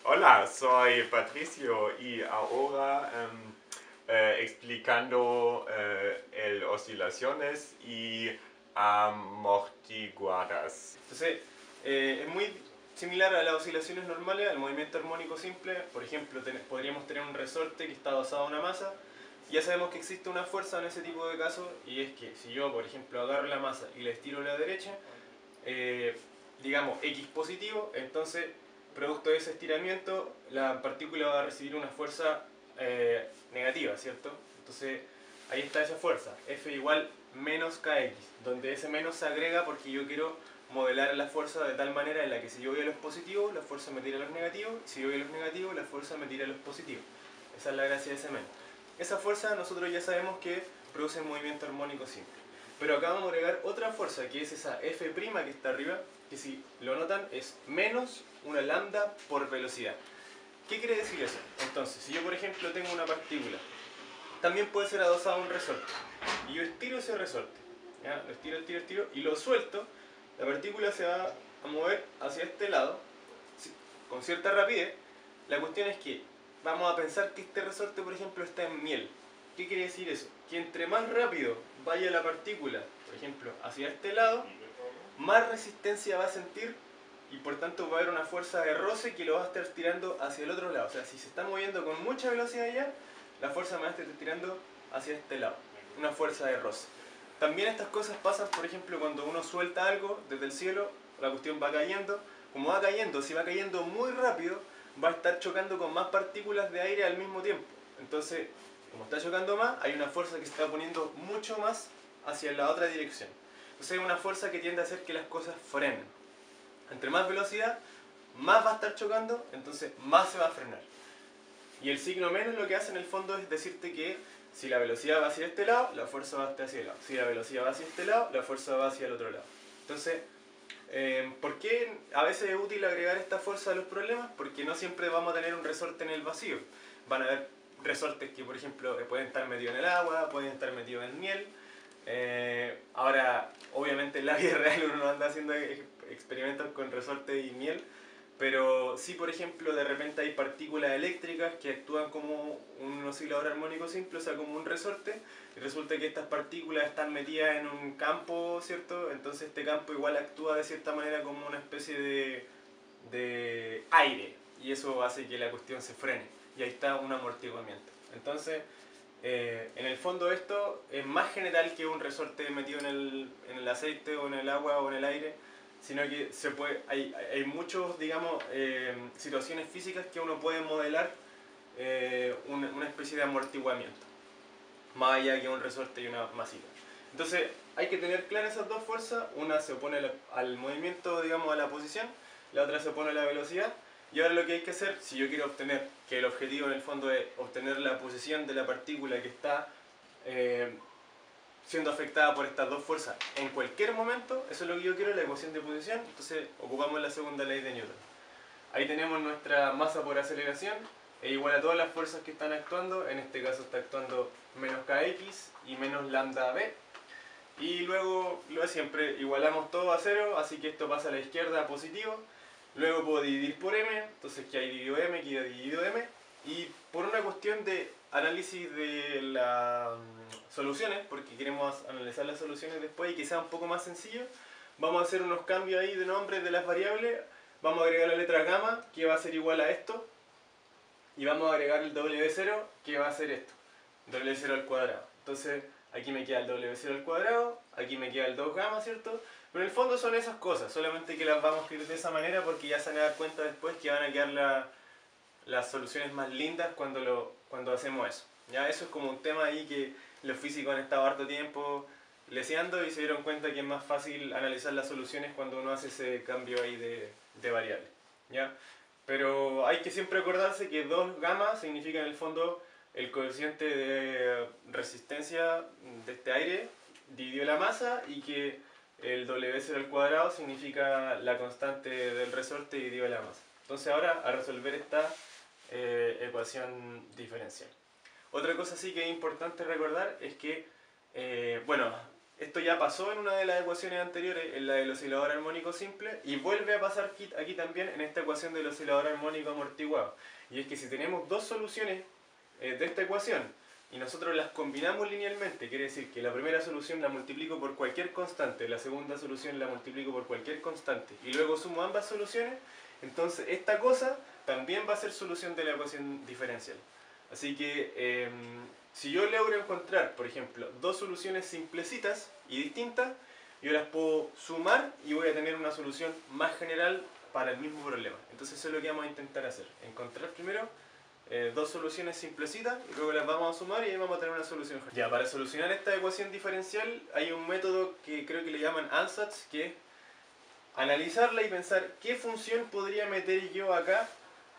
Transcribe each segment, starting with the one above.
Hola, soy Patricio y ahora explicando oscilaciones y amortiguadas. Entonces, es muy similar a las oscilaciones normales, al movimiento armónico simple. Por ejemplo, podríamos tener un resorte que está basado en una masa. Ya sabemos que existe una fuerza en ese tipo de casos, y es que si yo, por ejemplo, agarro la masa y la estiro a la derecha, eh, digamos X positivo, entonces, producto de ese estiramiento, la partícula va a recibir una fuerza negativa, ¿cierto? Entonces, ahí está esa fuerza, F igual menos KX, donde ese menos se agrega porque yo quiero modelar la fuerza de tal manera en la que si yo voy a los positivos, la fuerza me tira a los negativos, y si yo voy a los negativos, la fuerza me tira a los positivos. Esa es la gracia de ese menos. Esa fuerza nosotros ya sabemos que produce un movimiento armónico simple. Pero acá vamos a agregar otra fuerza, que es esa F' que está arriba, que si lo notan es menos una lambda por velocidad. ¿Qué quiere decir eso? Entonces, si yo por ejemplo tengo una partícula, también puede ser adosada a un resorte, y yo estiro ese resorte, ¿ya? Lo estiro, y lo suelto, la partícula se va a mover hacia este lado, con cierta rapidez. La cuestión es que vamos a pensar que este resorte, por ejemplo, está en miel. ¿Qué quiere decir eso? Que entre más rápido vaya la partícula, por ejemplo, hacia este lado, más resistencia va a sentir, y por tanto va a haber una fuerza de roce que lo va a estar tirando hacia el otro lado. O sea, si se está moviendo con mucha velocidad ya, la fuerza me va a estar tirando hacia este lado. Una fuerza de roce. También estas cosas pasan, por ejemplo, cuando uno suelta algo desde el cielo, la cuestión va cayendo. Como va cayendo, si va cayendo muy rápido, va a estar chocando con más partículas de aire al mismo tiempo. Entonces, como está chocando más, hay una fuerza que se está poniendo mucho más hacia la otra dirección. Entonces hay una fuerza que tiende a hacer que las cosas frenen. Entre más velocidad, más va a estar chocando, entonces más se va a frenar. Y el signo menos lo que hace en el fondo es decirte que si la velocidad va hacia este lado, la fuerza va hacia el lado. Si la velocidad va hacia este lado, la fuerza va hacia el otro lado. Entonces, ¿por qué a veces es útil agregar esta fuerza a los problemas? Porque no siempre vamos a tener un resorte en el vacío. Van a haber resortes que, por ejemplo, pueden estar metidos en el agua, pueden estar metidos en miel. Ahora, obviamente en la vida real uno no anda haciendo experimentos con resorte y miel, pero sí, por ejemplo, de repente hay partículas eléctricas que actúan como un oscilador armónico simple, o sea, como un resorte, y resulta que estas partículas están metidas en un campo, ¿cierto? Entonces este campo igual actúa de cierta manera como una especie de aire, y eso hace que la cuestión se frene, y ahí está un amortiguamiento. Entonces, en el fondo esto es más general que un resorte metido en el aceite o en el agua o en el aire, sino que hay muchos, digamos, situaciones físicas que uno puede modelar una especie de amortiguamiento, más allá que un resorte y una masita. Entonces hay que tener claras esas dos fuerzas, una se opone al movimiento, digamos, a la posición, la otra se opone a la velocidad, y ahora lo que hay que hacer, si yo quiero obtener, que el objetivo en el fondo es obtener la posición de la partícula que está eh, siendo afectada por estas dos fuerzas en cualquier momento, eso es lo que yo quiero, la ecuación de posición, entonces ocupamos la segunda ley de Newton. Ahí tenemos nuestra masa por aceleración, es igual a todas las fuerzas que están actuando, en este caso está actuando menos kx y menos lambda b, y luego lo de siempre, igualamos todo a cero, así que esto pasa a la izquierda a positivo, luego puedo dividir por m, entonces que hay dividido m, que hay dividido m, y por una cuestión de análisis de las soluciones, porque queremos analizar las soluciones después y que sea un poco más sencillo, vamos a hacer unos cambios ahí de nombres de las variables, vamos a agregar la letra gamma, que va a ser igual a esto, y vamos a agregar el W0, que va a ser esto, W0 al cuadrado. Entonces, aquí me queda el W0 al cuadrado, aquí me queda el 2 gamma, ¿cierto? Pero en el fondo son esas cosas, solamente que las vamos a escribir de esa manera porque ya se van a dar cuenta después que van a quedar las soluciones más lindas cuando hacemos eso. Ya eso es como un tema ahí que los físicos han estado harto tiempo leseando y se dieron cuenta que es más fácil analizar las soluciones cuando uno hace ese cambio ahí de variables. ¿Ya? Pero hay que siempre acordarse que 2 gamma significa en el fondo el coeficiente de resistencia de este aire dividido la masa, y que el W0 al cuadrado significa la constante del resorte dividido la masa. Entonces ahora a resolver esta ecuación diferencial. Otra cosa sí que es importante recordar es que, bueno, esto ya pasó en una de las ecuaciones anteriores, en la del oscilador armónico simple, y vuelve a pasar aquí también en esta ecuación del oscilador armónico amortiguado. Y es que si tenemos dos soluciones de esta ecuación y nosotros las combinamos linealmente, quiere decir que la primera solución la multiplico por cualquier constante, la segunda solución la multiplico por cualquier constante, y luego sumo ambas soluciones, entonces esta cosa también va a ser solución de la ecuación diferencial. Así que si yo logro encontrar, por ejemplo, dos soluciones simplecitas y distintas, yo las puedo sumar y voy a tener una solución más general para el mismo problema. Entonces eso es lo que vamos a intentar hacer. Encontrar primero dos soluciones simplecitas y luego las vamos a sumar y ahí vamos a tener una solución general. Ya, para solucionar esta ecuación diferencial hay un método que creo que le llaman ansatz, que es analizarla y pensar qué función podría meter yo acá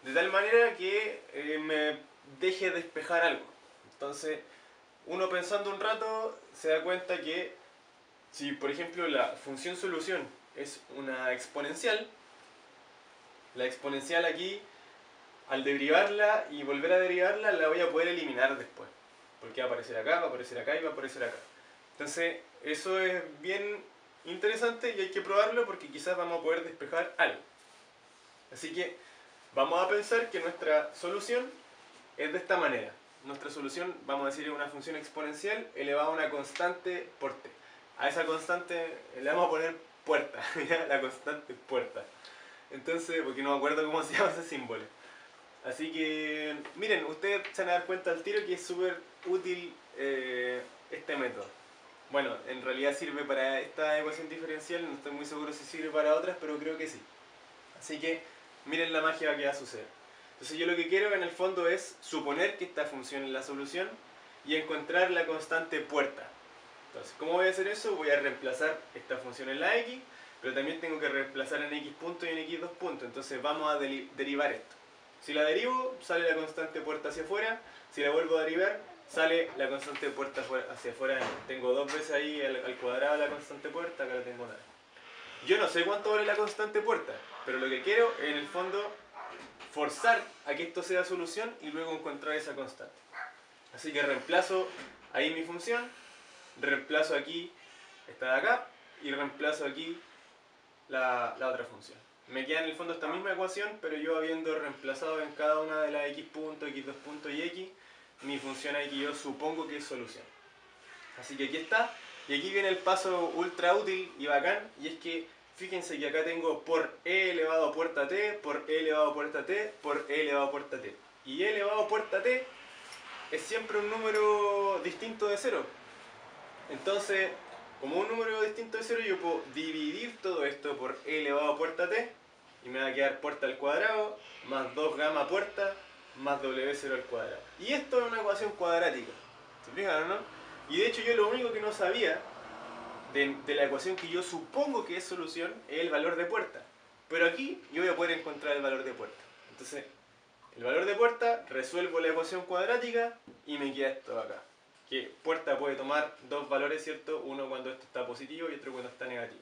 de tal manera que me deje despejar algo. Entonces, uno pensando un rato se da cuenta que si, por ejemplo, la función solución es una exponencial, la exponencial aquí, al derivarla y volver a derivarla, la voy a poder eliminar después. Porque va a aparecer acá, va a aparecer acá y va a aparecer acá. Entonces, eso es bien interesante y hay que probarlo porque quizás vamos a poder despejar algo. Así que vamos a pensar que nuestra solución es de esta manera. Nuestra solución, vamos a decir, es una función exponencial elevada a una constante por t. A esa constante le vamos a poner puerta, ¿ya? La constante puerta. Entonces, porque no me acuerdo cómo se llama ese símbolo. Así que, miren, ustedes se van a dar cuenta al tiro que es súper útil este método. Bueno, en realidad sirve para esta ecuación diferencial, no estoy muy seguro si sirve para otras, pero creo que sí. Así que, miren la magia que va a suceder. Entonces yo lo que quiero en el fondo es suponer que esta función es la solución y encontrar la constante puerta. Entonces, ¿cómo voy a hacer eso? Voy a reemplazar esta función en la x, pero también tengo que reemplazar en x punto y en x2 punto. Entonces vamos a derivar esto. Si la derivo, sale la constante puerta hacia afuera. Si la vuelvo a derivar, sale la constante puerta hacia afuera. Tengo dos veces ahí al cuadrado la constante puerta, acá la tengo nada. Yo no sé cuánto vale la constante puerta, pero lo que quiero es en el fondo forzar a que esto sea solución y luego encontrar esa constante. Así que reemplazo ahí mi función, reemplazo aquí esta de acá y reemplazo aquí la otra función. Me queda en el fondo esta misma ecuación, pero yo habiendo reemplazado en cada una de las x punto, x2 punto y x, mi función aquí yo supongo que es solución. Así que aquí está, y aquí viene el paso ultra útil y bacán, y es que fíjense que acá tengo por e elevado a puerta t, por e elevado a puerta t, por e elevado a puerta t. Y e elevado a puerta t es siempre un número distinto de 0. Entonces, como un número distinto de 0, yo puedo dividir todo esto por e elevado a puerta t, y me va a quedar puerta al cuadrado, más 2 gamma puerta, más w0 al cuadrado. Y esto es una ecuación cuadrática. ¿Se fijan o no? Y de hecho yo lo único que no sabía de la ecuación que yo supongo que es solución es el valor de puerta. Pero aquí yo voy a poder encontrar el valor de puerta. Entonces, el valor de puerta, resuelvo la ecuación cuadrática y me queda esto acá. Que puerta puede tomar dos valores, ¿cierto? Uno cuando esto está positivo y otro cuando está negativo.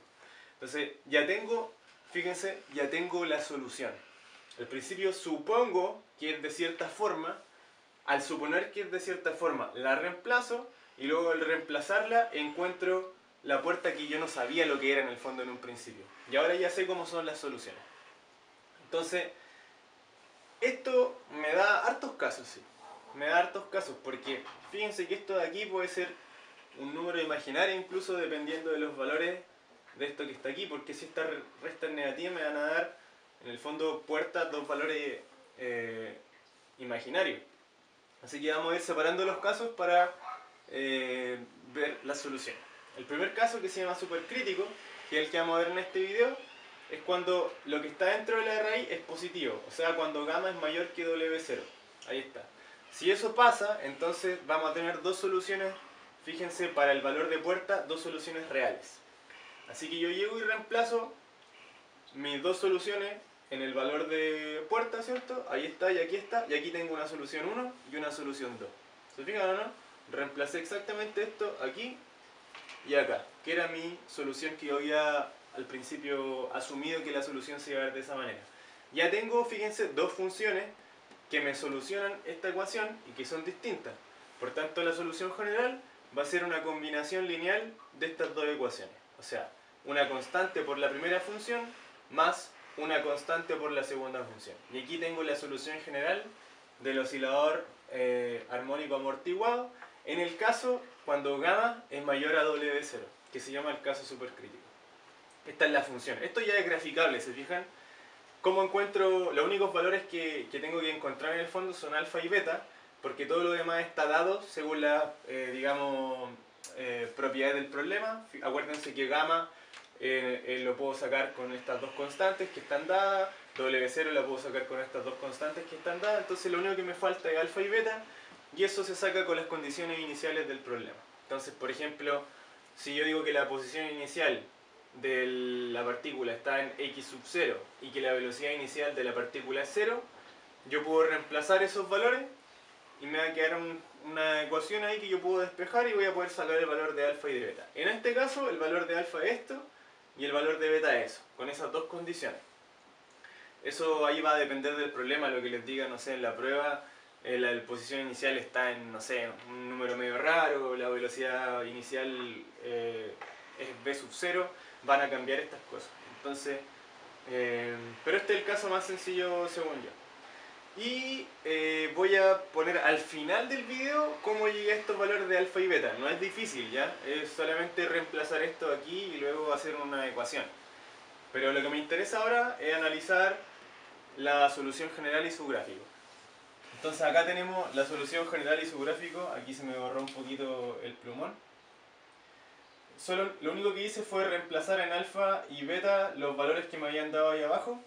Entonces, ya tengo, fíjense, ya tengo la solución. Al principio supongo que es de cierta forma. Al suponer que es de cierta forma, la reemplazo y luego al reemplazarla encuentro la puerta que yo no sabía lo que era en el fondo en un principio. Y ahora ya sé cómo son las soluciones. Entonces, esto me da hartos casos, sí. Me da hartos casos porque fíjense que esto de aquí puede ser un número imaginario incluso dependiendo de los valores de esto que está aquí, porque si esta resta es negativa me van a dar en el fondo puertas dos valores imaginarios. Así que vamos a ir separando los casos para ver las soluciones. El primer caso, que se llama supercrítico, que es el que vamos a ver en este video, es cuando lo que está dentro de la raíz es positivo, o sea, cuando gamma es mayor que W0. Ahí está. Si eso pasa, entonces vamos a tener dos soluciones, fíjense, para el valor de puerta, dos soluciones reales. Así que yo llego y reemplazo mis dos soluciones en el valor de puerta, ¿cierto? Ahí está y aquí tengo una solución 1 y una solución 2. ¿Se fijan o no? Reemplacé exactamente esto aquí y acá, que era mi solución que yo había al principio asumido que la solución se iba a ver de esa manera. Ya tengo, fíjense, dos funciones que me solucionan esta ecuación y que son distintas. Por tanto, la solución general va a ser una combinación lineal de estas dos ecuaciones. O sea, una constante por la primera función más una constante por la segunda función. Y aquí tengo la solución general del oscilador armónico amortiguado en el caso cuando gamma es mayor a W0, que se llama el caso supercrítico. Esta es la función. Esto ya es graficable, ¿se fijan? ¿Cómo encuentro? Los únicos valores que tengo que encontrar en el fondo son alfa y beta, porque todo lo demás está dado según la, digamos, propiedad del problema. Acuérdense que gamma lo puedo sacar con estas dos constantes que están dadas, W0 la puedo sacar con estas dos constantes que están dadas, entonces lo único que me falta es alfa y beta, y eso se saca con las condiciones iniciales del problema. Entonces, por ejemplo, si yo digo que la posición inicial de la partícula está en x sub 0 y que la velocidad inicial de la partícula es 0, yo puedo reemplazar esos valores y me va a quedar una ecuación ahí que yo puedo despejar y voy a poder sacar el valor de alfa y de beta. En este caso, el valor de alfa es esto y el valor de beta es eso, con esas dos condiciones. Eso ahí va a depender del problema, lo que les diga, no sé, en la prueba. La posición inicial está en, no sé, un número medio raro, la velocidad inicial es v sub 0, van a cambiar estas cosas. Entonces, pero este es el caso más sencillo según yo. Y voy a poner al final del video cómo llegué a estos valores de alfa y beta. No es difícil, ¿ya? Es solamente reemplazar esto aquí y luego hacer una ecuación. Pero lo que me interesa ahora es analizar la solución general y su gráfico. Entonces acá tenemos la solución general y su gráfico. Aquí se me borró un poquito el plumón. Solo, lo único que hice fue reemplazar en alfa y beta los valores que me habían dado ahí abajo.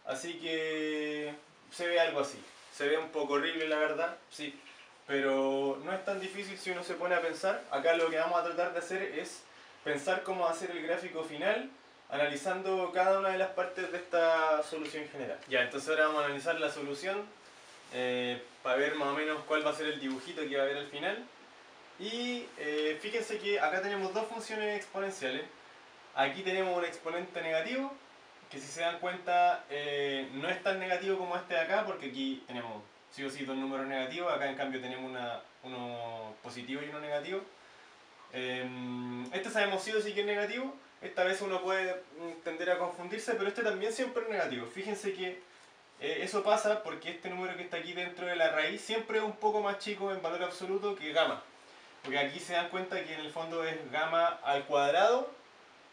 Así que se ve algo así. Se ve un poco horrible la verdad, sí. Pero no es tan difícil si uno se pone a pensar. Acá lo que vamos a tratar de hacer es pensar cómo hacer el gráfico final analizando cada una de las partes de esta solución general. Ya, entonces ahora vamos a analizar la solución para ver más o menos cuál va a ser el dibujito que va a haber al final. Y fíjense que acá tenemos dos funciones exponenciales. Aquí tenemos un exponente negativo, que si se dan cuenta no es tan negativo como este de acá, porque aquí tenemos sí o sí dos números negativos, acá en cambio tenemos uno positivo y uno negativo. Este sabemos sí o sí que es negativo, esta vez uno puede tender a confundirse, pero este también siempre es negativo. Fíjense que eso pasa porque este número que está aquí dentro de la raíz siempre es un poco más chico en valor absoluto que gamma. Porque aquí se dan cuenta que en el fondo es gamma al cuadrado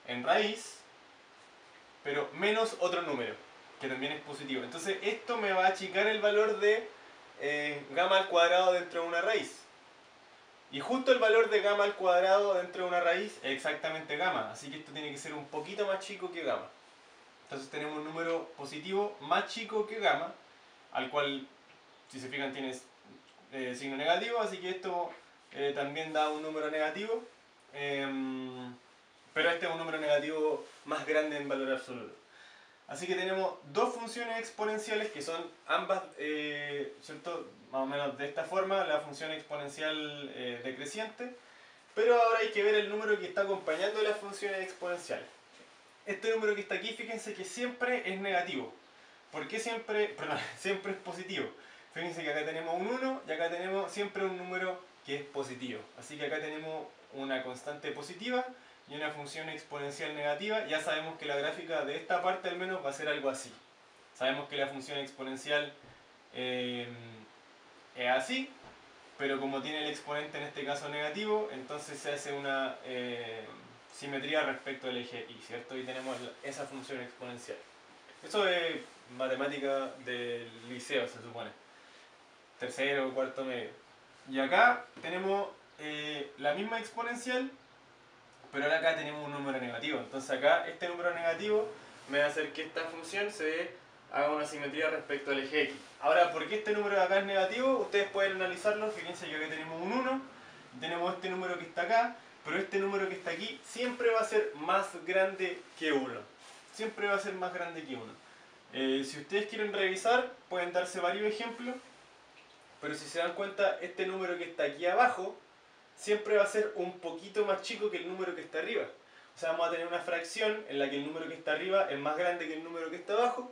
en raíz, pero menos otro número, que también es positivo. Entonces esto me va a achicar el valor de gamma al cuadrado dentro de una raíz. Y justo el valor de gamma al cuadrado dentro de una raíz es exactamente gamma, así que esto tiene que ser un poquito más chico que gamma. Entonces tenemos un número positivo más chico que gamma, al cual, si se fijan, tiene signo negativo, así que esto también da un número negativo, pero este es un número negativo más grande en valor absoluto. Así que tenemos dos funciones exponenciales que son ambas, ¿cierto? Más o menos de esta forma, la función exponencial decreciente, pero ahora hay que ver el número que está acompañando las funciones exponenciales. Este número que está aquí, fíjense que siempre es negativo. ¿Por qué siempre? Perdón, siempre es positivo. Fíjense que acá tenemos un 1 y acá tenemos siempre un número que es positivo. Así que acá tenemos una constante positiva y una función exponencial negativa. Ya sabemos que la gráfica de esta parte al menos va a ser algo así. Sabemos que la función exponencial es así, pero como tiene el exponente en este caso negativo, entonces se hace una simetría respecto al eje y, ¿cierto? Y tenemos esa función exponencial. Eso es matemática del liceo, se supone. Tercero o cuarto medio. Y acá tenemos la misma exponencial, pero ahora acá tenemos un número negativo. Entonces acá este número negativo me va a hacer que esta función se haga una simetría respecto al eje X. Ahora, ¿por qué este número de acá es negativo? Ustedes pueden analizarlo. Fíjense que acá tenemos un 1, tenemos este número que está acá, pero este número que está aquí siempre va a ser más grande que 1. Siempre va a ser más grande que 1. Si ustedes quieren revisar, pueden darse varios ejemplos, pero si se dan cuenta, este número que está aquí abajo siempre va a ser un poquito más chico que el número que está arriba. O sea, vamos a tener una fracción en la que el número que está arriba es más grande que el número que está abajo,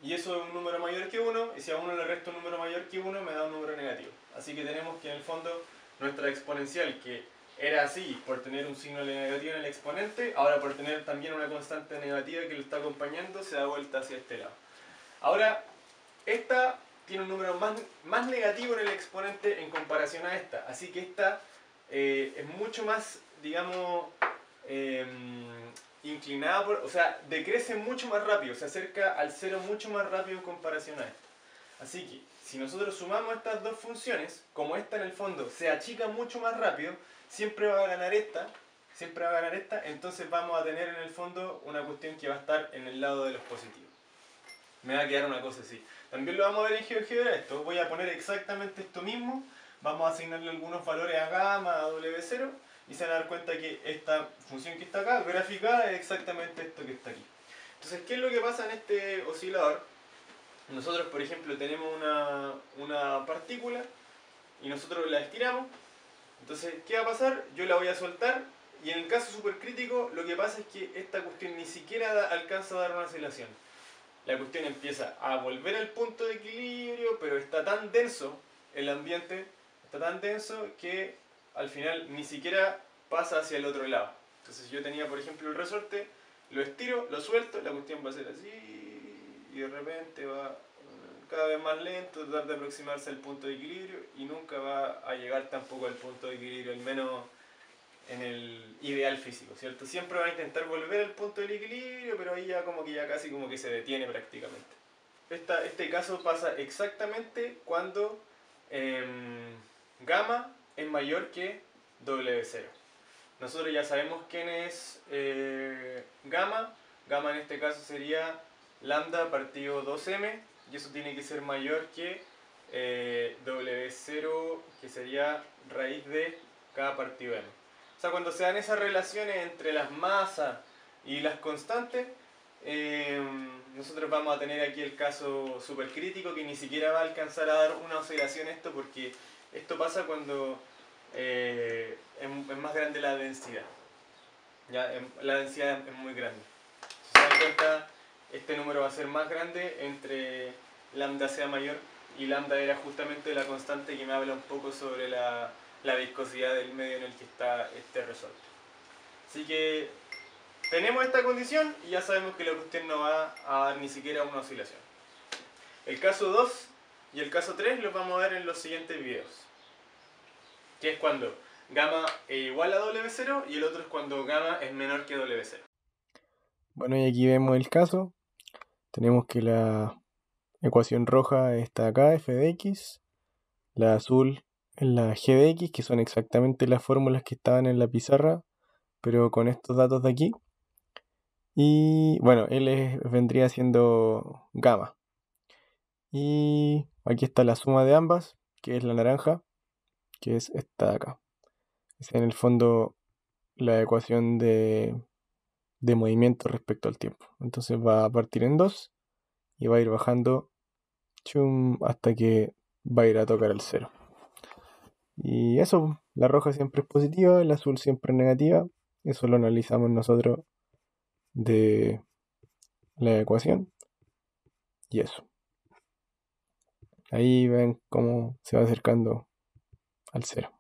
y eso es un número mayor que 1, y si a uno le resto un número mayor que 1 me da un número negativo. Así que tenemos que en el fondo nuestra exponencial, que era así por tener un signo negativo en el exponente, ahora por tener también una constante negativa que lo está acompañando, se da vuelta hacia este lado. Ahora, esta tiene un número más negativo en el exponente en comparación a esta, así que esta es mucho más, digamos, inclinada, o sea, decrece mucho más rápido, se acerca al cero mucho más rápido en comparación a esta. Así que, si nosotros sumamos estas dos funciones, como esta en el fondo se achica mucho más rápido, siempre va a ganar esta, entonces vamos a tener en el fondo una cuestión que va a estar en el lado de los positivos. Me va a quedar una cosa así. También lo vamos a ver en GeoGebra esto. Voy a poner exactamente esto mismo. Vamos a asignarle algunos valores a gamma, a W0. Y se van a dar cuenta que esta función que está acá, graficada, es exactamente esto que está aquí. Entonces, ¿qué es lo que pasa en este oscilador? Nosotros, por ejemplo, tenemos una partícula y nosotros la estiramos. Entonces, ¿qué va a pasar? Yo la voy a soltar y en el caso supercrítico lo que pasa es que esta cuestión ni siquiera alcanza a dar una oscilación. La cuestión empieza a volver al punto de equilibrio, pero está tan denso el ambiente, está tan denso que al final ni siquiera pasa hacia el otro lado. Entonces yo tenía, por ejemplo, el resorte, lo estiro, lo suelto, la cuestión va a ser así y de repente va cada vez más lento, tratar de aproximarse al punto de equilibrio y nunca va a llegar tampoco al punto de equilibrio, al menos en el ideal físico, ¿cierto? Siempre va a intentar volver al punto del equilibrio, pero ahí ya como que ya casi como que se detiene prácticamente. Este caso pasa exactamente cuando gamma es mayor que W0. Nosotros ya sabemos quién es gamma. Gamma en este caso sería lambda partido 2m, y eso tiene que ser mayor que W0, que sería raíz de k partido m. O sea, cuando se dan esas relaciones entre las masas y las constantes, nosotros vamos a tener aquí el caso supercrítico, que ni siquiera va a alcanzar a dar una oscilación esto, porque esto pasa cuando es más grande la densidad. ¿Ya? La densidad es muy grande. Si se dan cuenta, este número va a ser más grande entre lambda sea mayor, y lambda era justamente la constante que me habla un poco sobre la viscosidad del medio en el que está este resorte. Así que tenemos esta condición y ya sabemos que la cuestión no va a dar ni siquiera una oscilación. El caso 2 y el caso 3 los vamos a ver en los siguientes videos. Que es cuando gamma es igual a W0 y el otro es cuando gamma es menor que W0. Bueno, y aquí vemos el caso. Tenemos que la ecuación roja está acá, f de x. La azul es la g de x, que son exactamente las fórmulas que estaban en la pizarra, pero con estos datos de aquí. Y bueno, vendría siendo gamma. Y aquí está la suma de ambas, que es la naranja, que es esta de acá. Es en el fondo la ecuación de movimiento respecto al tiempo. Entonces va a partir en 2 y va a ir bajando hasta que va a ir a tocar el 0. Y eso, la roja siempre es positiva, la azul siempre es negativa. Eso lo analizamos nosotros de la ecuación. Y eso. Ahí ven cómo se va acercando al 0.